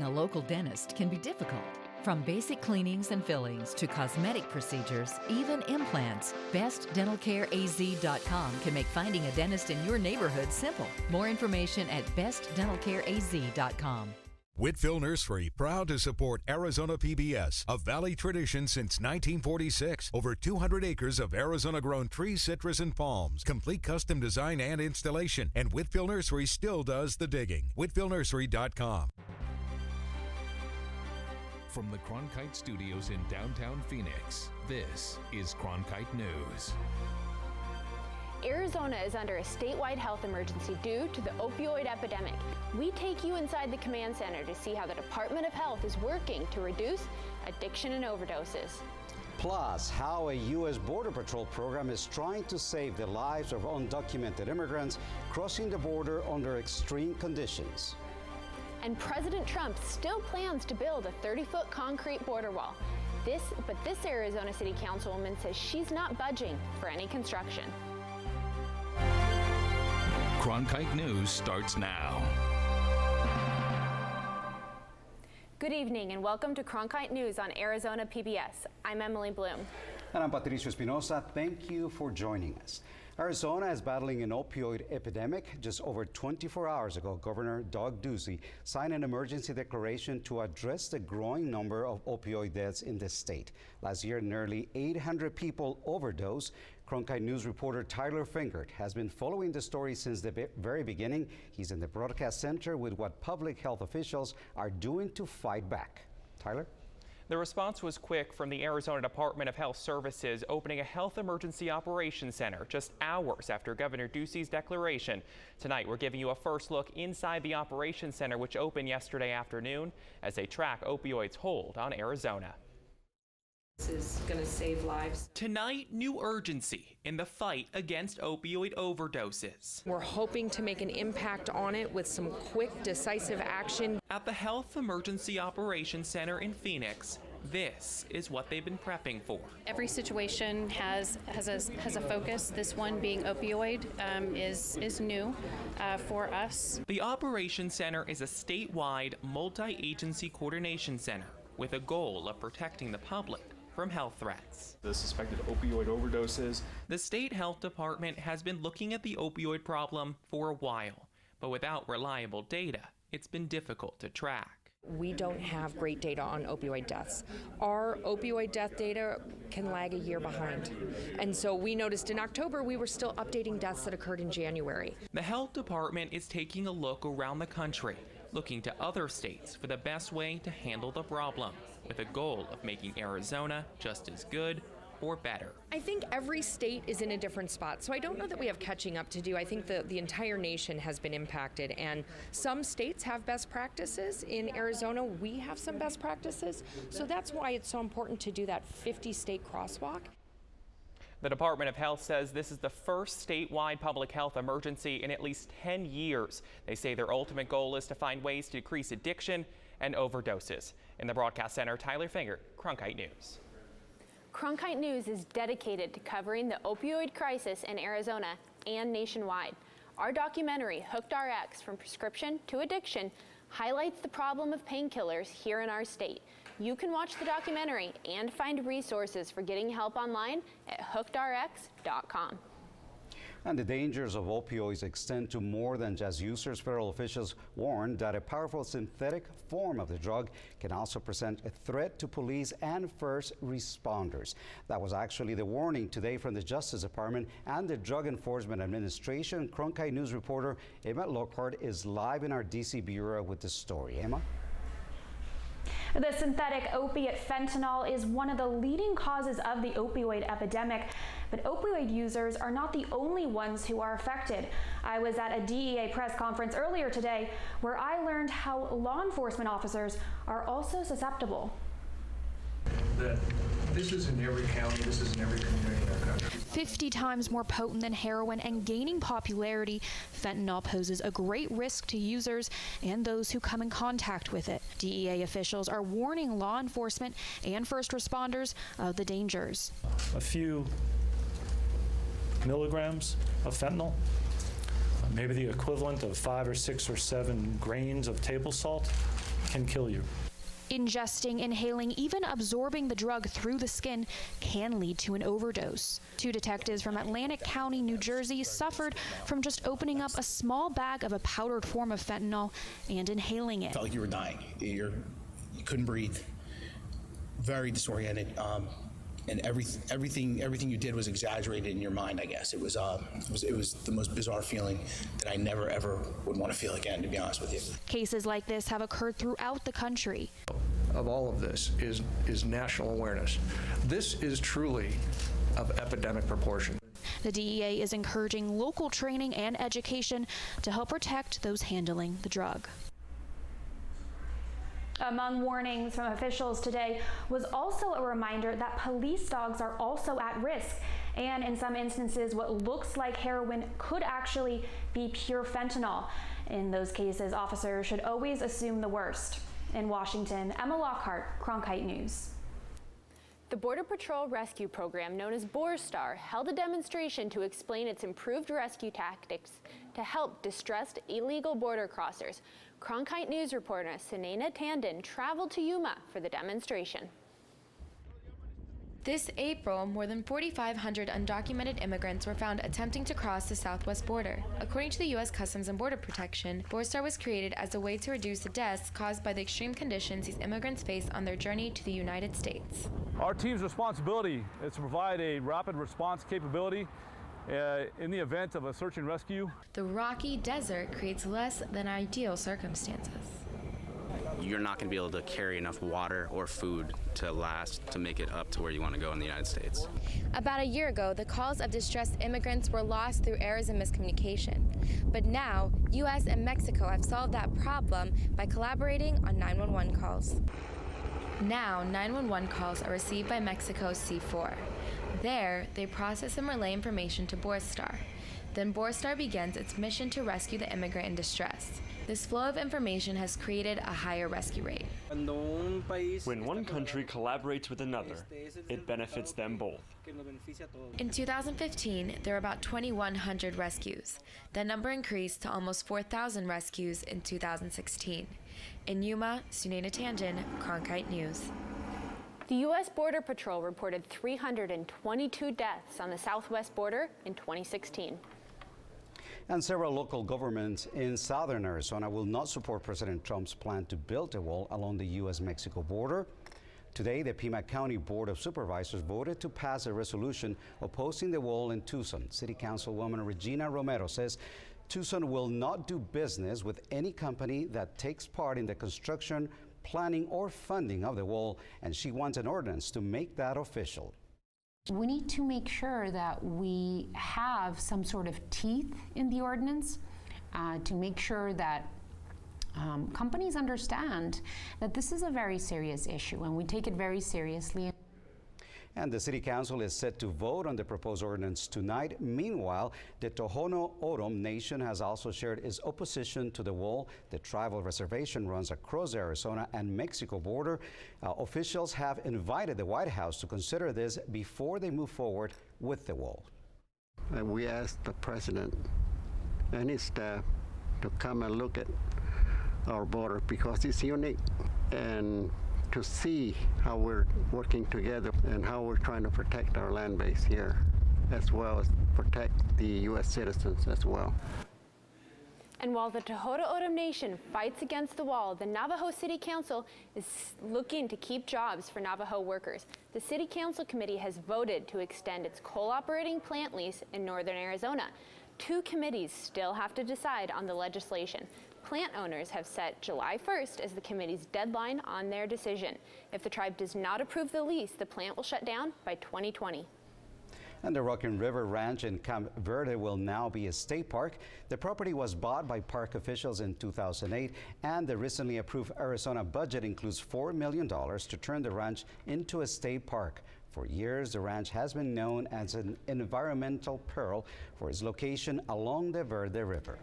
a local dentist can be difficult. From basic cleanings and fillings to cosmetic procedures, even implants, BestDentalCareAZ.com can make finding a dentist in your neighborhood simple. More information at BestDentalCareAZ.com. Whitfield Nursery, proud to support Arizona PBS, a Valley tradition since 1946. Over 200 acres of Arizona-grown trees, citrus, and palms. Complete custom design and installation. And Whitfield Nursery still does the digging. WhitfieldNursery.com. From the Cronkite Studios in downtown Phoenix, this is Cronkite News. Arizona is under a statewide health emergency due to the opioid epidemic. We take you inside the command center to see how the Department of Health is working to reduce addiction and overdoses. Plus, how a U.S. Border Patrol program is trying to save the lives of undocumented immigrants crossing the border under extreme conditions. And President Trump still plans to build a 30-foot concrete border wall. But this Arizona City Councilwoman says she's not budging for any construction. Cronkite News starts now. Good evening and welcome to Cronkite News on Arizona PBS. I'm Emily Bloom. And I'm Patricio Espinosa. Thank you for joining us. Arizona is battling an opioid epidemic. Just over 24 hours ago, Governor Doug Ducey signed an emergency declaration to address the growing number of opioid deaths in the state. Last year, nearly 800 people overdosed. Cronkite News reporter Tyler Fingert has been following the story since the very beginning. He's in the broadcast center with what public health officials are doing to fight back. Tyler? The response was quick from the Arizona Department of Health Services, opening a health emergency operations center just hours after Governor Ducey's declaration. Tonight, we're giving you a first look inside the operations center, which opened yesterday afternoon, as they track opioids' hold on Arizona. This is going to save lives. Tonight, new urgency in the fight against opioid overdoses. We're hoping to make an impact on it with some quick, decisive action. At the Health Emergency Operations Center in Phoenix, this is what they've been prepping for. Every situation has a focus. This one being opioid is new for us. The Operations Center is a statewide multi-agency coordination center with a goal of protecting the public from health threats. The suspected opioid overdoses. The state health department has been looking at the opioid problem for a while, but without reliable data, it's been difficult to track. We don't have great data on opioid deaths. Our opioid death data can lag a year behind. And so we noticed in October we were still updating deaths that occurred in January. The health department is taking a look around the country, looking to other states for the best way to handle the problem, with a goal of making Arizona just as good or better. I think every state is in a different spot, so I don't know that we have catching up to do. I think the entire nation has been impacted, and some states have best practices. In Arizona, we have some best practices, so that's why it's so important to do that 50-state crosswalk. The Department of Health says this is the first statewide public health emergency in at least 10 years. They say their ultimate goal is to find ways to decrease addiction and overdoses. In the broadcast center, Tyler Fingert, Cronkite News. Cronkite News is dedicated to covering the opioid crisis in Arizona and nationwide. Our documentary, Hooked RX, From Prescription to Addiction, highlights the problem of painkillers here in our state. You can watch the documentary and find resources for getting help online at hookedrx.com. And the dangers of opioids extend to more than just users. Federal officials warn that a powerful synthetic form of the drug can also present a threat to police and first responders. That was actually the warning today from the Justice Department and the Drug Enforcement Administration. Cronkite News reporter Emma Lockhart is live in our D.C. bureau with the story. Emma? The synthetic opiate fentanyl is one of the leading causes of the opioid epidemic, but opioid users are not the only ones who are affected. I was at a DEA press conference earlier today where I learned how law enforcement officers are also susceptible. That this is in every county, this is in every community in our country. 50 times more potent than heroin and gaining popularity, fentanyl poses a great risk to users and those who come in contact with it. DEA officials are warning law enforcement and first responders of the dangers. A few milligrams of fentanyl, maybe the equivalent of 5 or 6 or 7 grains of table salt, can kill you. Ingesting, inhaling, even absorbing the drug through the skin can lead to an overdose. 2 detectives from Atlantic County, New Jersey, suffered from just opening up a small bag of a powdered form of fentanyl and inhaling it. Felt like you were dying. You couldn't breathe. Very disoriented. And everything you did was exaggerated in your mind, I guess. It was the most bizarre feeling that I never ever would want to feel again, to be honest with you. Cases like this have occurred throughout the country. Of all of this is national awareness. This is truly of epidemic proportion. The DEA is encouraging local training and education to help protect those handling the drug. Among warnings from officials today was also a reminder that police dogs are also at risk, and in some instances what looks like heroin could actually be pure fentanyl. In those cases, officers should always assume the worst. In Washington, Emma Lockhart, Cronkite News. The Border Patrol rescue program, known as BORSTAR, held a demonstration to explain its improved rescue tactics to help distressed illegal border crossers. Cronkite News reporter Sunena Tandon traveled to Yuma for the demonstration. This April, more than 4,500 undocumented immigrants were found attempting to cross the southwest border. According to the U.S. Customs and Border Protection, BORSTAR was created as a way to reduce the deaths caused by the extreme conditions these immigrants face on their journey to the United States. Our team's responsibility is to provide a rapid response capability in the event of a search and rescue. The rocky desert creates less than ideal circumstances. You're not going to be able to carry enough water or food to last to make it up to where you want to go in the United States. About a year ago, the calls of distressed immigrants were lost through errors and miscommunication. But now, U.S. and Mexico have solved that problem by collaborating on 911 calls. Now, 911 calls are received by Mexico's C4. There, they process and relay information to BORSTAR. Then BORSTAR begins its mission to rescue the immigrant in distress. This flow of information has created a higher rescue rate. When one country collaborates with another, it benefits them both. In 2015, there were about 2,100 rescues. That number increased to almost 4,000 rescues in 2016. In Yuma, Sunena Tandon, Cronkite News. The U.S. Border Patrol reported 322 deaths on the southwest border in 2016. And several local governments in southern Arizona will not support President Trump's plan to build a wall along the U.S.-Mexico border. Today, the Pima County Board of Supervisors voted to pass a resolution opposing the wall in Tucson. City Councilwoman Regina Romero says Tucson will not do business with any company that takes part in the construction, planning, or funding of the wall, and she wants an ordinance to make that official. We need to make sure that we have some sort of teeth in the ordinance to make sure that companies understand that this is a very serious issue and we take it very seriously. And the City Council is set to vote on the proposed ordinance tonight. Meanwhile, the Tohono O'odham Nation has also shared its opposition to the wall. The tribal reservation runs across the Arizona and Mexico border. Officials have invited the White House to consider this before they move forward with the wall. We asked the president and his staff to come and look at our border because it's unique, and to see how we're working together and how we're trying to protect our land base here, as well as protect the U.S. citizens as well. And while the Tohono O'odham Nation fights against the wall, the Navajo City Council is looking to keep jobs for Navajo workers. The City Council Committee has voted to extend its coal-operating plant lease in northern Arizona. 2 committees still have to decide on the legislation. Plant owners have set July 1st as the committee's deadline on their decision. If the tribe does not approve the lease, the plant will shut down by 2020. And the Rockin' River Ranch in Camp Verde will now be a state park. The property was bought by park officials in 2008, and the recently approved Arizona budget includes $4 million to turn the ranch into a state park. For years, the ranch has been known as an environmental pearl for its location along the Verde River.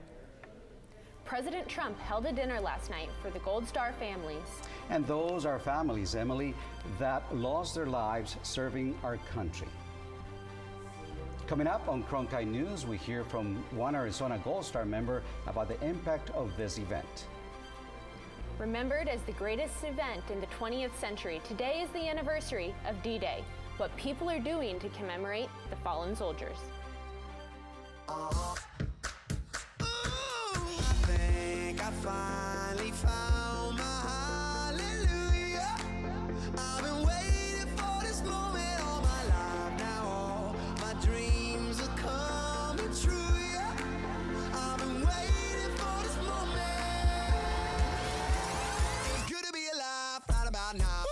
President Trump held a dinner last night for the Gold Star families. And those are families, Emily, that lost their lives serving our country. Coming up on Cronkite News, we hear from one Arizona Gold Star member about the impact of this event. Remembered as the greatest event in the 20th century, today is the anniversary of D-Day, what people are doing to commemorate the fallen soldiers. I think I finally found my hallelujah. I've been waiting for this moment all my life. Now all my dreams are coming true. Yeah, I've been waiting for this moment. It's good to be alive right about now.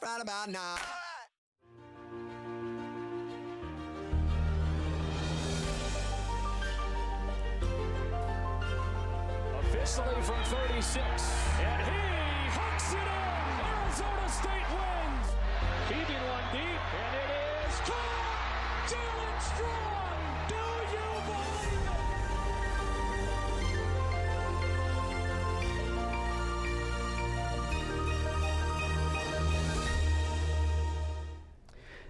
Right about now. Officially from 36, and he hooks it in. Arizona State wins. Keeping one deep, and it is caught. Jalen Strong. Do you believe it?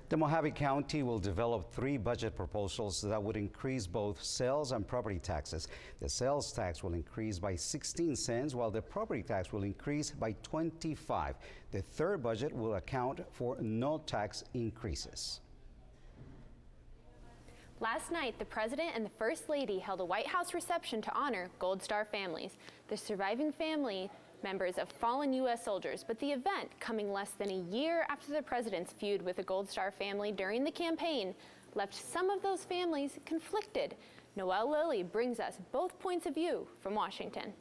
The Mojave County will develop 3 budget proposals that would increase both sales and property taxes. The sales tax will increase by 16 cents, while the property tax will increase by 25. The third budget will account for no tax increases. Last night, the President and the First Lady held a White House reception to honor Gold Star families, the surviving family members of fallen U.S. soldiers, but the event, coming less than a year after the President's feud with the Gold Star family during the campaign, left some of those families conflicted. Noelle Lilly brings us both points of view from Washington.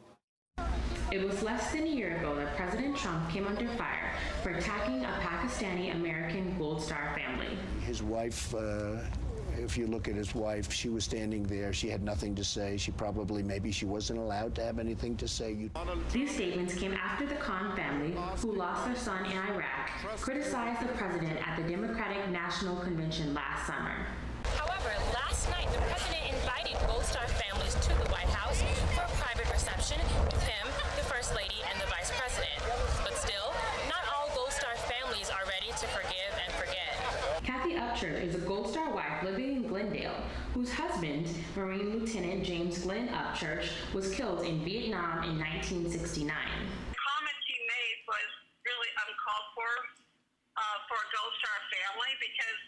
It was less than a year ago that President Trump came under fire for attacking a Pakistani-American Gold Star family. His wife, if you look at his wife, she was standing there. She had nothing to say. Maybe she wasn't allowed to have anything to say. These statements came after the Khan family, who lost their son in Iraq, criticized the president at the Democratic National Convention last summer. However, last night, the president invited Gold Star families to the White House for a private reception with him, the First Lady, and the Vice President. But still, not all Gold Star families are ready to forgive and forget. Kathy Upchurch is a Gold Star wife living in Glendale, whose husband, Marine Lieutenant James Glenn Upchurch, was killed in Vietnam in 1969. The comments he made was really uncalled for a Gold Star family, because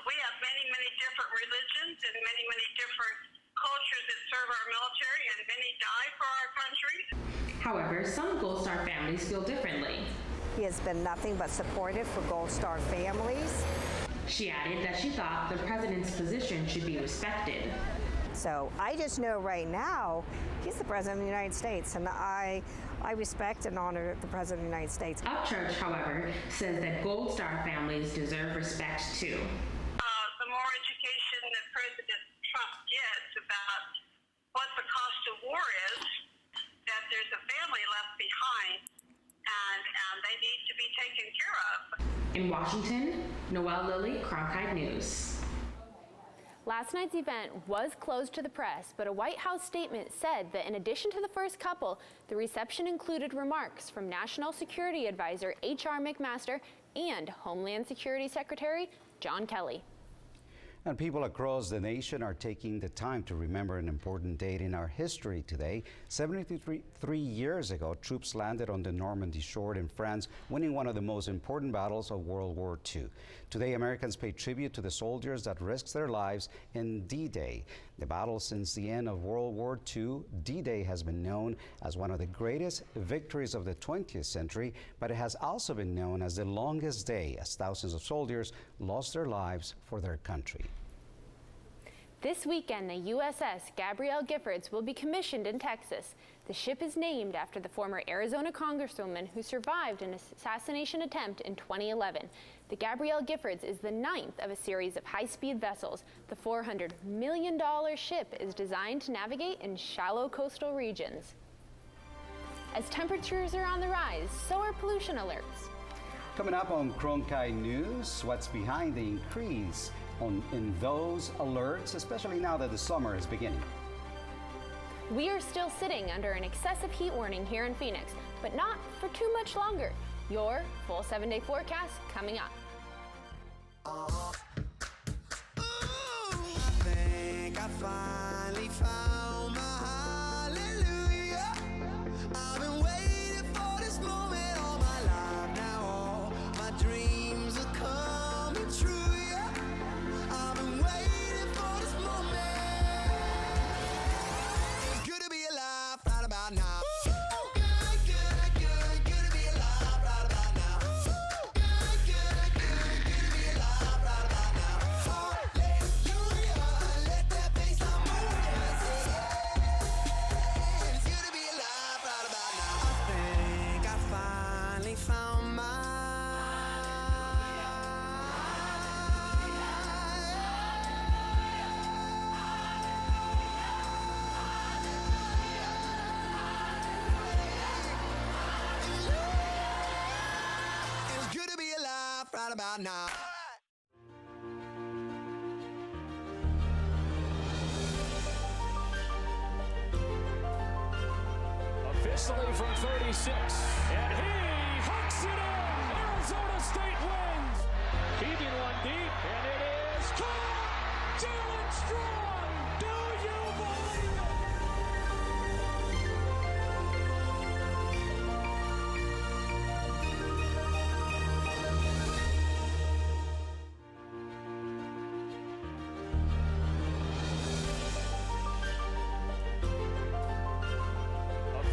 we have many, many different religions and many, many different cultures that serve our military, and many die for our country. However, some Gold Star families feel differently. He has been nothing but supportive for Gold Star families. She added that she thought the president's position should be respected. So I just know right now, he's the president of the United States, and I respect and honor the president of the United States. Upchurch, however, says that Gold Star families deserve respect too. The more education that President Trump gets about what the cost of war is, that there's a family left behind, and they need to be taken care of. In Washington, Noelle Lilly, Cronkite News. Last night's event was closed to the press, but a White House statement said that in addition to the first couple, the reception included remarks from National Security Advisor H.R. McMaster and Homeland Security Secretary John Kelly. And people across the nation are taking the time to remember an important date in our history today. 73 years ago, troops landed on the Normandy shore in France, winning one of the most important battles of World War II. Today, Americans pay tribute to the soldiers that risked their lives in D-Day. The battle since the end of World War II, D-Day has been known as one of the greatest victories of the 20th century, but it has also been known as the longest day, as thousands of soldiers lost their lives for their country. This weekend, the USS Gabrielle Giffords will be commissioned in Texas. The ship is named after the former Arizona congresswoman who survived an assassination attempt in 2011. The Gabrielle Giffords is the 9th of a series of high-speed vessels. The $400 million ship is designed to navigate in shallow coastal regions. As temperatures are on the rise, so are pollution alerts. Coming up on Cronkite News, what's behind the increase in those alerts, especially now that the summer is beginning. We are still sitting under an excessive heat warning here in Phoenix, but not for too much longer. Your full 7-day forecast coming up. I think I finally found my hallelujah. I've been waiting for this moment all my life now. All my dreams are coming true, yeah. I've been waiting for this moment. It's good to be alive right about now. Right about now. Officially from 36, and he hooks it in. Arizona State wins. Keeping one deep, and it is caught. Jalen Strong. Do you believe it?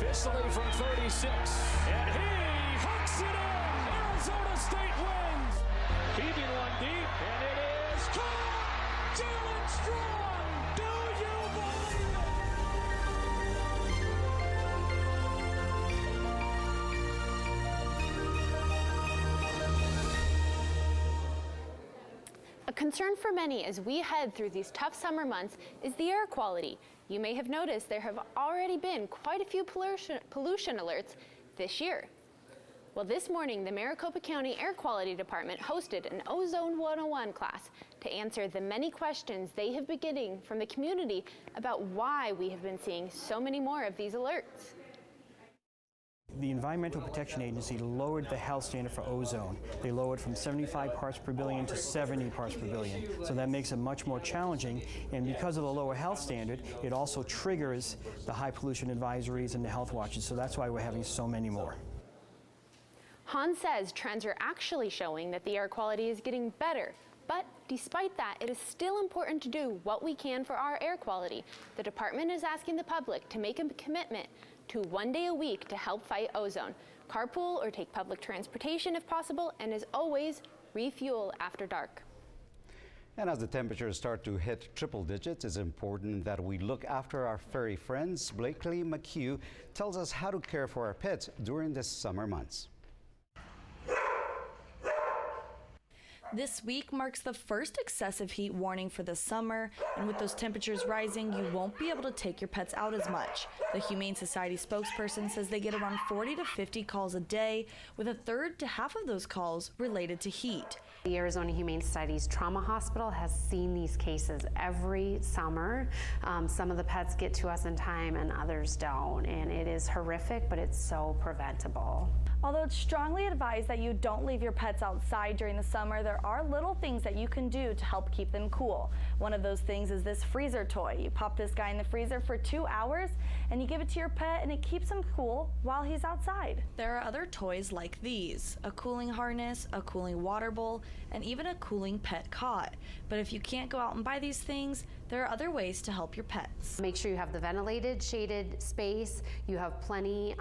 Officially from 36, and he hooks it in. Arizona State wins. Keeping one deep, and it is caught. Jalen Strong. Do you believe it? A concern for many as we head through these tough summer months is the air quality. You may have noticed there have already been quite a few pollution alerts this year. Well, this morning, the Maricopa County Air Quality Department hosted an Ozone 101 class to answer the many questions they have been getting from the community about why we have been seeing so many more of these alerts. The Environmental Protection Agency lowered the health standard for ozone. They lowered from 75 parts per billion to 70 parts per billion. So that makes it much more challenging. And because of the lower health standard, it also triggers the high pollution advisories and the health watches. So that's why we're having so many more. Han says trends are actually showing that the air quality is getting better. But despite that, it is still important to do what we can for our air quality. The department is asking the public to make a commitment to 1 day a week to help fight ozone. Carpool or take public transportation if possible, and as always, refuel after dark. And as the temperatures start to hit triple digits, it's important that we look after our furry friends. Blakely McHugh tells us how to care for our pets during the summer months. This week marks the first excessive heat warning for the summer, and with those temperatures rising, you won't be able to take your pets out as much. The Humane Society spokesperson says they get around 40 to 50 calls a day, with a third to half of those calls related to heat. The Arizona Humane Society's trauma hospital has seen these cases every summer. Some of the pets get to us in time and others don't, and it is horrific, but it's so preventable. Although it's strongly advised that you don't leave your pets outside during the summer, there are little things that you can do to help keep them cool. One of those things is this freezer toy. You pop this guy in the freezer for 2 hours and you give it to your pet and it keeps him cool while he's outside. There are other toys like these, a cooling harness, a cooling water bowl, and even a cooling pet cot. But if you can't go out and buy these things, there are other ways to help your pets. Make sure you have the ventilated, shaded space, you have plenty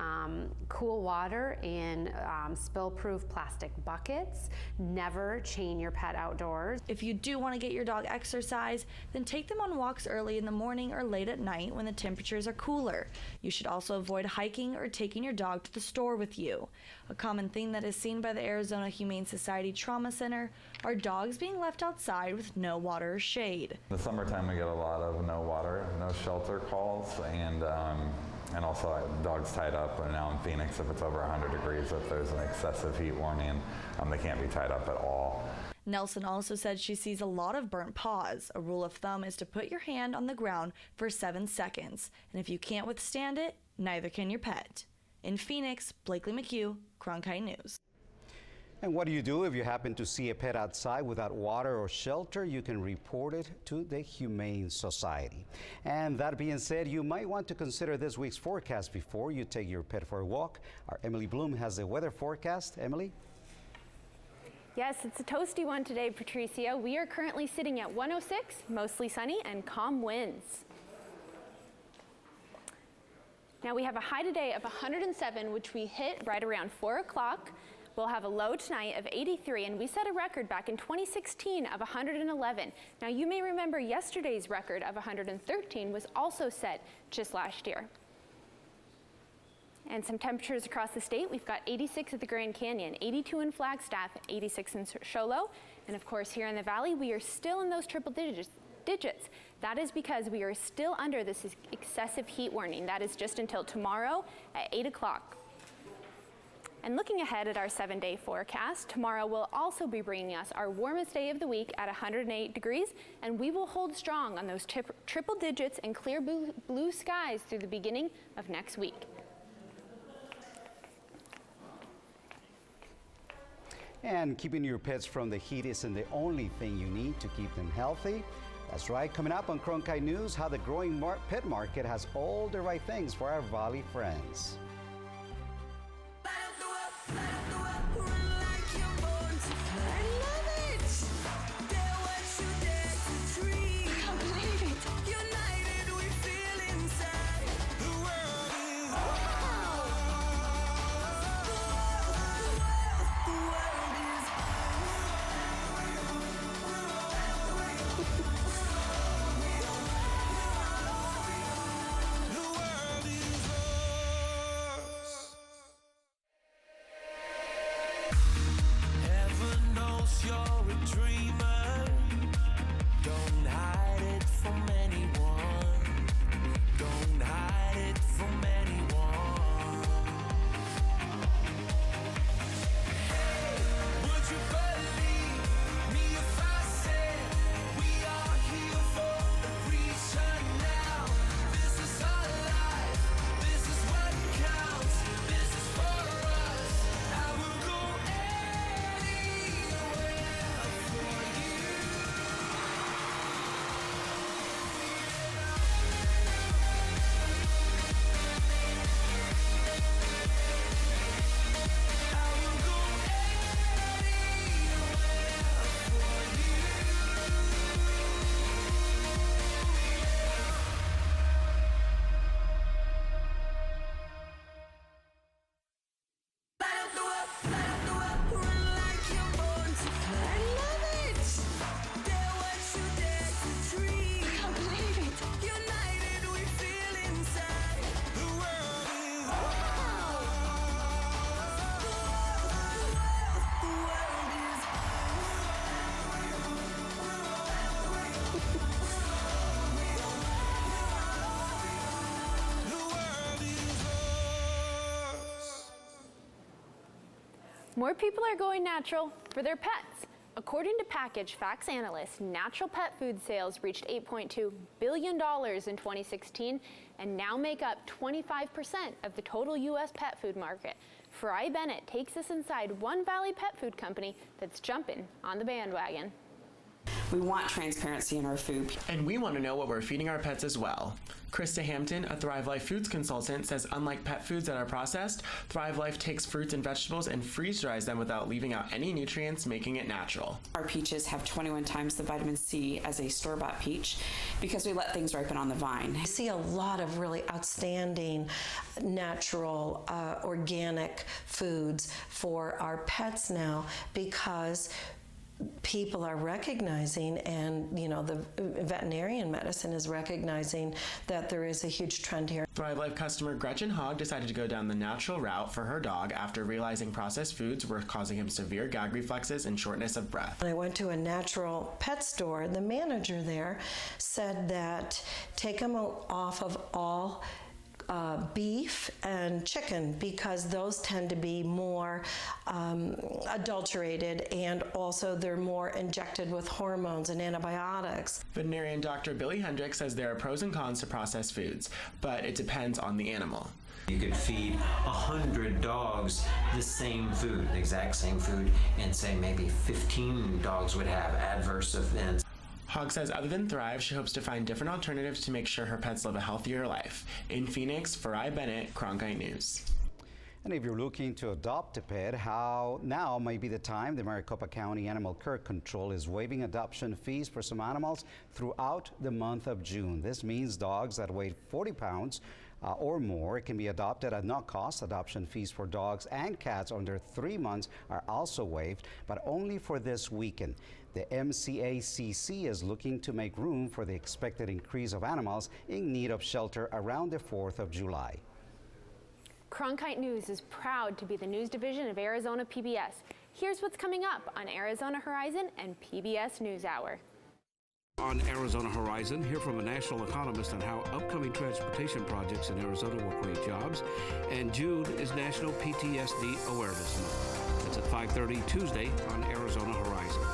cool water in spill-proof plastic buckets. Never chain your pet outdoors. If you do want to get your dog exercise, then take them on walks early in the morning or late at night when the temperatures are cooler. You should also avoid hiking or taking your dog to the store with you. A common thing that is seen by the Arizona Humane Society Trauma Center are dogs being left outside with no water or shade. In the summertime we get a lot of no water, no shelter calls, and also dogs tied up. And now in Phoenix, if it's over 100 degrees, if there's an excessive heat warning, they can't be tied up at all. Nelson also said she sees a lot of burnt paws. A rule of thumb is to put your hand on the ground for 7 seconds, and if you can't withstand it, neither can your pet. In Phoenix, Blakely McHugh, Cronkite News. And what do you do if you happen to see a pet outside without water or shelter? You can report it to the Humane Society. And that being said, you might want to consider this week's forecast before you take your pet for a walk. Our Emily Bloom has the weather forecast. Emily? Yes, it's a toasty one today, Patricia. We are currently sitting at 106, mostly sunny and calm winds. Now we have a high today of 107, which we hit right around 4 o'clock. We'll have a low tonight of 83, and we set a record back in 2016 of 111. Now you may remember yesterday's record of 113 was also set just last year. And some temperatures across the state. We've got 86 at the Grand Canyon, 82 in Flagstaff, 86 in Show Low, and of course here in the valley we are still in those triple digits. That is because we are still under this excessive heat warning. That is just until tomorrow at 8 o'clock. And looking ahead at our 7-day forecast, tomorrow will also be bringing us our warmest day of the week at 108 degrees, and we will hold strong on those triple digits and clear blue skies through the beginning of next week. And keeping your pets from the heat isn't the only thing you need to keep them healthy. That's right, coming up on Cronkite News, how the growing pet market has all the right things for our Valley friends. More people are going natural for their pets. According to package facts analysts, natural pet food sales reached $8.2 billion in 2016 and now make up 25% of the total U.S. pet food market. Fry Bennett takes us inside one Valley pet food company that's jumping on the bandwagon. We want transparency in our food. And we want to know what we're feeding our pets as well. Krista Hampton, a Thrive Life Foods consultant, says unlike pet foods that are processed, Thrive Life takes fruits and vegetables and freeze dries them without leaving out any nutrients, making it natural. Our peaches have 21 times the vitamin C as a store-bought peach because we let things ripen on the vine. I see a lot of really outstanding natural organic foods for our pets now because people are recognizing, and the veterinarian medicine is recognizing that there is a huge trend here. Thrive Life customer Gretchen Hogg decided to go down the natural route for her dog after realizing processed foods were causing him severe gag reflexes and shortness of breath. When I went to a natural pet store, the manager there said that take him off of all beef and chicken because those tend to be more adulterated, and also they're more injected with hormones and antibiotics. Veterinarian Dr. Billy Hendricks says there are pros and cons to processed foods, but it depends on the animal. You could feed 100 dogs the same food, the exact same food, and say maybe 15 dogs would have adverse events. Hogg says other than Thrive, she hopes to find different alternatives to make sure her pets live a healthier life. In Phoenix, Farai Bennett, Cronkite News. And if you're looking to adopt a pet, now may be the time. The Maricopa County Animal Care Control is waiving adoption fees for some animals throughout the month of June. This means dogs that weigh 40 pounds or more can be adopted at no cost. Adoption fees for dogs and cats under 3 months are also waived, but only for this weekend. The MCACC is looking to make room for the expected increase of animals in need of shelter around the 4th of July. Cronkite News is proud to be the news division of Arizona PBS. Here's what's coming up on Arizona Horizon and PBS NewsHour. On Arizona Horizon, hear from a national economist on how upcoming transportation projects in Arizona will create jobs. And June is National PTSD Awareness Month. That's at 5:30 Tuesday on Arizona Horizon.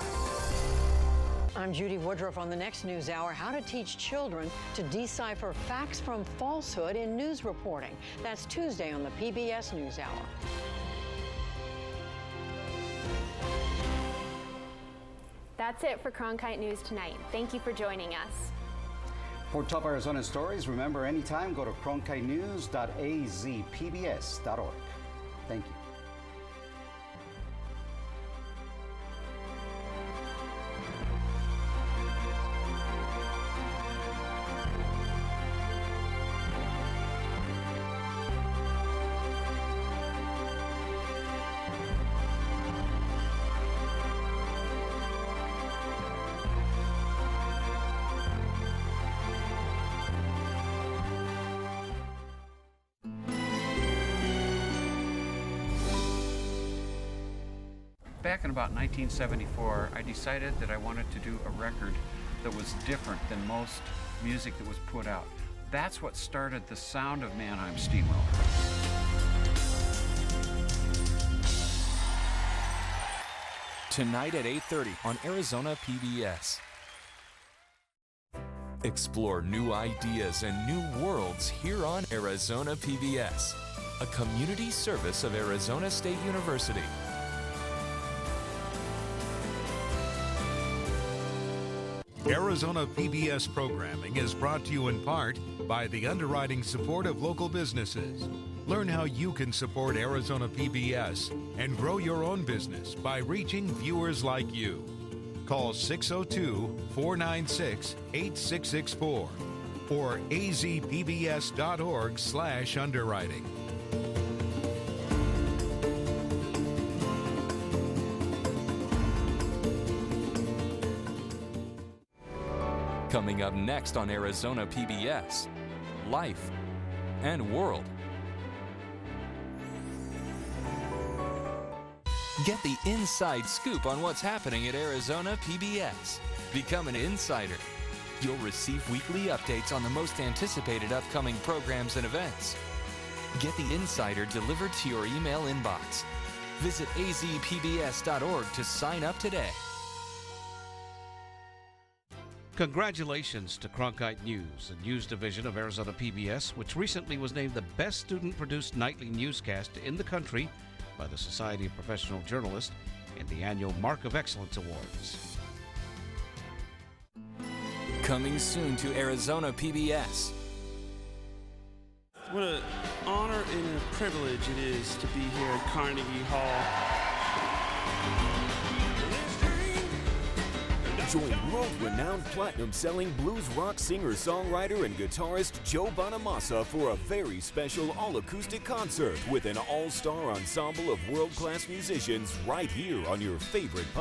I'm Judy Woodruff on the next NewsHour. How to teach children to decipher facts from falsehood in news reporting. That's Tuesday on the PBS NewsHour. That's it for Cronkite News tonight. Thank you for joining us. For top Arizona stories, remember anytime go to cronkitenews.azpbs.org. Thank you. Back in about 1974, I decided that I wanted to do a record that was different than most music that was put out. That's what started the sound of Mannheim Steamroller. Tonight at 8:30 on Arizona PBS. Explore new ideas and new worlds here on Arizona PBS, a community service of Arizona State University. Arizona PBS programming is brought to you in part by the underwriting support of local businesses. Learn how you can support Arizona PBS and grow your own business by reaching viewers like you. Call 602-496-8664 or azpbs.org/underwriting. Coming up next on Arizona PBS, Life and World. Get the inside scoop on what's happening at Arizona PBS. Become an insider. You'll receive weekly updates on the most anticipated upcoming programs and events. Get the insider delivered to your email inbox. Visit azpbs.org to sign up today. Congratulations to Cronkite News, the news division of Arizona PBS, which recently was named the best student-produced nightly newscast in the country by the Society of Professional Journalists in the annual Mark of Excellence Awards. Coming soon to Arizona PBS. What an honor and a privilege it is to be here at Carnegie Hall. Join world-renowned platinum-selling blues rock singer-songwriter and guitarist Joe Bonamassa for a very special all-acoustic concert with an all-star ensemble of world-class musicians right here on your favorite